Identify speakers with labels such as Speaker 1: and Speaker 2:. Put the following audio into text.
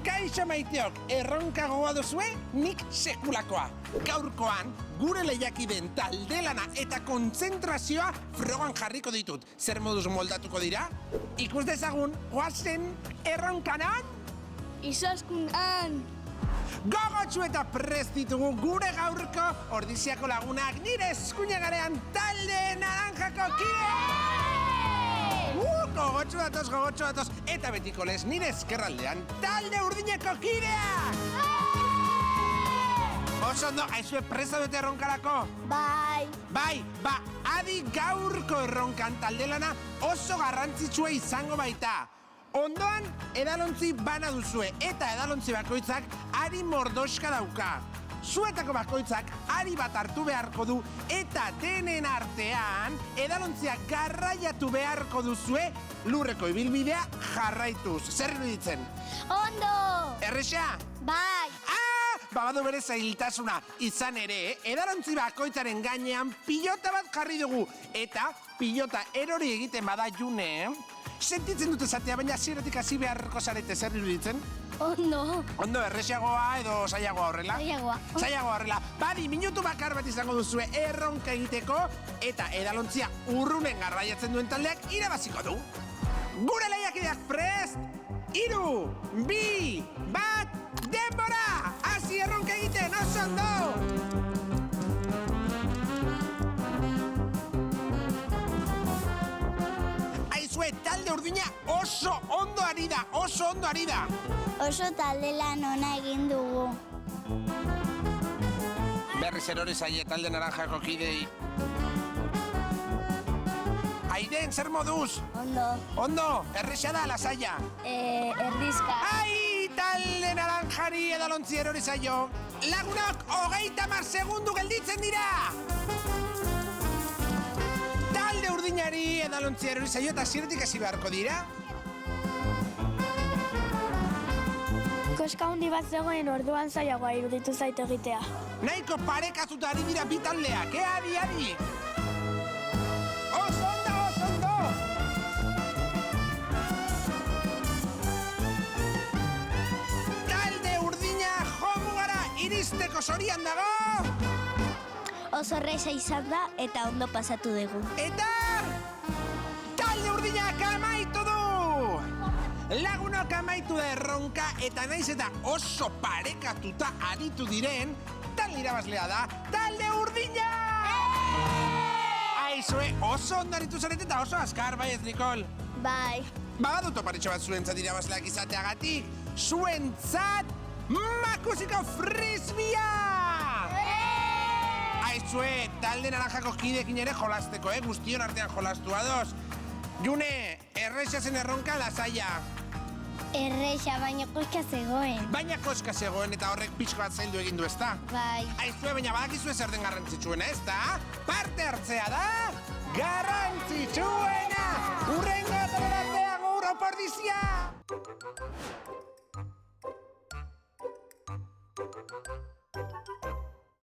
Speaker 1: Kaixo maiteok, erronka gogoa duzue, nik sekulakoa. Gaurkoan, gure lehiakideen talde lana eta kontzentrazioa frogan jarriko ditut. Zer moduz moldatuko dira? Ikus dezagun, goazen erronkanan?
Speaker 2: Izaskunan!
Speaker 1: Gogotsu eta prest ditugu gure gaurko ordiziako lagunak nire eskuinagarean talde naranjako kideak! Gogotsu datoz, eta betiko lez nire eskerraldean talde urdineko kideak! Oso ondo, aizue presa bete erronkarako?
Speaker 2: Bai!
Speaker 1: Adi gaurko erronkan talde lana oso garrantzitsua izango baita. Ondoan, edalontzi bana duzue, eta edalontzi bakoitzak ari mordoska dauka. Zuetako bakoitzak ari bat hartu beharko du, eta denen artean, edalontziak garraiatu beharko duzue lurreko ibilbidea jarraituz. Zer iruditzen?
Speaker 2: Ondo!
Speaker 1: Erresa?
Speaker 2: Bai!
Speaker 1: Babadu bere zailtasuna. Izan ere, edalontzi bakoitzaren gainean pilota bat jarri dugu, eta pilota erori egiten bada June, sentitzen dute zatea, baina zieratik hasi beharko zarete, zer iruditzen?
Speaker 2: Ondo!
Speaker 1: Ondo, erresiagoa edo zailagoa horrela? Zailagoa horrela. Badi, minutu bakar bat izango duzue erronka egiteko, eta edalontzia urrunen garraiatzen duen taldeak irabaziko du. Gure lehiakideak prest! 3, 2, 1, denbora! Hasi erronka egiten, oso ondo! Talde urdina oso ondo ari da,
Speaker 2: Oso talde lan ona egin dugu.
Speaker 1: Berriz erori zaie talde naranjako kidei. Aiden, zer moduz? Ondo, erresa da, lasaia.
Speaker 2: Erdizka.
Speaker 1: Ai, talde naranjari edalontzi erori zaio. Lagunok, 30 segundu gelditzen dira! Talde urdinari edalontzi erori zaio eta ziretik hasi beharko dira.
Speaker 2: Koska handi bat zegoen orduan zailagoa iruditu zait egitea.
Speaker 1: Nahiko parekatuta ari dira bi taldeak, adi! Oso ondo! Talde urdina jomu gara, iristeko zorian dago!
Speaker 2: Oso erresa izan da eta ondo pasatu dugu.
Speaker 1: Eta talde urdinak amaitu du! Lagunok amaitu da erronka eta naiz eta oso parekatuta aritu diren, talde irabazlea da talde urdina! Aizue, oso ondo aritu zarete eta oso azkar, bai ez, Nikol?
Speaker 2: Bai.
Speaker 1: Badut oparitxo bat zuentzat irabazleak izateagatik, zuentzat makusiko frisbia! Aizue, talde naranjako kidekin ere jolasteko, guztion artean jolastu adoz. June, erresa zen erronka lasaia.
Speaker 2: Erresa, baina koska zegoen.
Speaker 1: Baina koska zegoen eta horrek pixko bat zaildu egin du, ezta?
Speaker 2: Bai.
Speaker 1: Aizue, baina badakizue zer den garrantzitsuena, ezta? Parte hartzea da garrantzitsuena! Urrengo atoreratea gaur opordizia!